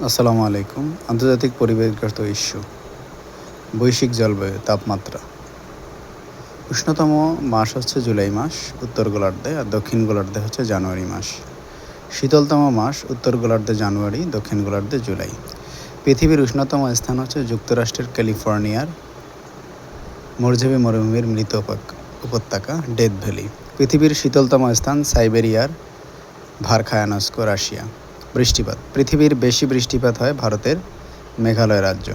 আসসালামু আলাইকুম। আন্তর্জাতিক পরিবেশগত ইস্যু, বৈশ্বিক জলবায়ু, তাপমাত্রা। উষ্ণতম মাস হচ্ছে জুলাই মাস উত্তর গোলার্ধে, আর দক্ষিণ গোলার্ধে হচ্ছে জানুয়ারি মাস। শীতলতম মাস উত্তর গোলার্ধে জানুয়ারি, দক্ষিণ গোলার্ধে জুলাই। পৃথিবীর উষ্ণতম স্থান হচ্ছে যুক্তরাষ্ট্রের ক্যালিফোর্নিয়ার মরুভূমি মরুভূমির মৃত উপত্যকা ডেথ ভ্যালি। পৃথিবীর শীতলতম স্থান সাইবেরিয়ার ভারখায়ানস্ক, রাশিয়া। বৃষ্টিপাত, পৃথিবীর বেশি বৃষ্টিপাত হয় ভারতের মেঘালয় রাজ্য।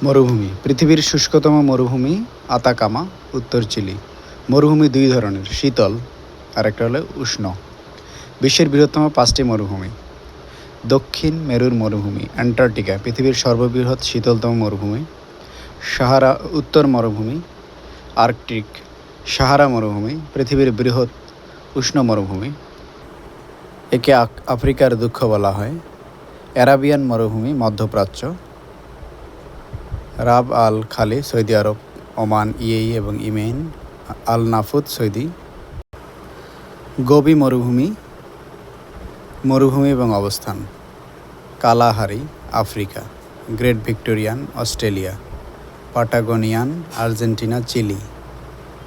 মরুভূমি, পৃথিবীর শুষ্কতম মরুভূমি আতাকামা, উত্তর চিলি। মরুভূমি দুই ধরনের, শীতল আর একটা হলো উষ্ণ। বিশ্বের বৃহত্তম 5টি মরুভূমি। দক্ষিণ মেরুর মরুভূমি অ্যান্টার্কটিকা, পৃথিবীর সর্ববৃহৎ শীতলতম মরুভূমি। সাহারা উত্তর মরুভূমি আর্কটিক। সাহারা মরুভূমি পৃথিবীর বৃহৎ উষ্ণ মরুভূমি, একে আফ্রিকার দুঃখ বলা হয়। অ্যারাবিয়ান মরুভূমি মধ্যপ্রাচ্য। রাব আল খালি, সৌদি আরব, ওমান, ইয়েই এবং Yemen. Al Nafud, Saudi. Gobi মরুভূমি, মরুভূমি এবং অবস্থান। Kalahari, Africa. Great Victorian, Australia. Patagonian, Argentina, Chile.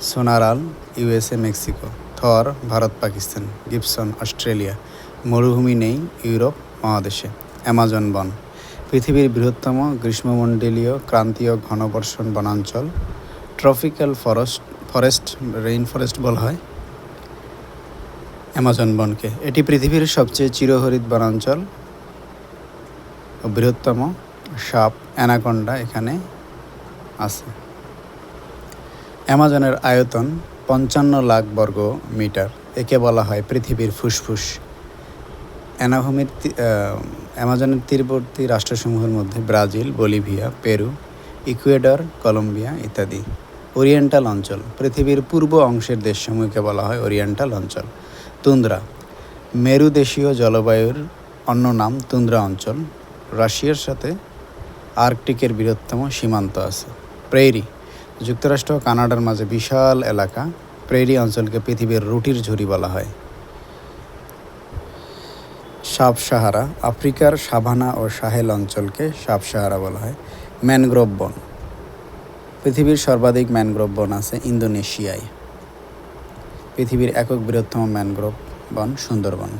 Sonoran, USA, Mexico. Thar, Bharat Pakistan. Gibson, Australia. মরুভূমি নেই ইউরোপ মহাদেশে। অ্যামাজন বন, পৃথিবীর বৃহত্তম গ্রীষ্মমণ্ডলীয় ক্রান্তীয় ঘনবর্ষণ বনাঞ্চল। ট্রপিক্যাল ফরেস্ট রেইন ফরেস্ট বলা হয় অ্যামাজন বনকে। এটি পৃথিবীর সবচেয়ে চিরহরিত বনাঞ্চল ও বৃহত্তম। সাপ অ্যানাকোন্ডা এখানে আছে। অ্যামাজনের আয়তন 55 লাখ বর্গ মিটার, একে বলা হয় পৃথিবীর ফুসফুস। অ্যামাজনের তীরবর্তী রাষ্ট্রসমূহের মধ্যে Brazil, Bolivia, Peru, Ecuador, Colombia ইত্যাদি। ওরিয়েন্টাল অঞ্চল, পৃথিবীর পূর্ব অংশের দেশসমূহকে বলা হয় ওরিয়েন্টাল অঞ্চল। তুন্দ্রা, মেরুদেশীয় জলবায়ুর অন্য নাম তুন্দ্রা অঞ্চল। রাশিয়ার সাথে আর্কটিকের বৃহত্তম সীমান্ত আছে। প্রেরি, যুক্তরাষ্ট্র ও কানাডার মাঝে বিশাল এলাকা। প্রেরি অঞ্চলকে পৃথিবীর রুটির ঝুড়ি বলা হয়। সাব সাহারা, আফ্রিকার সাভানা ও সাহেল অঞ্চলকে সাব সাহারা বলা হয়। ম্যানগ্রোভ বন, পৃথিবীর সর্বাধিক ম্যানগ্রোভ বন আছে ইন্দোনেশিয়ায়। পৃথিবীর একক বৃহত্তম ম্যানগ্রোভ বন সুন্দরবন।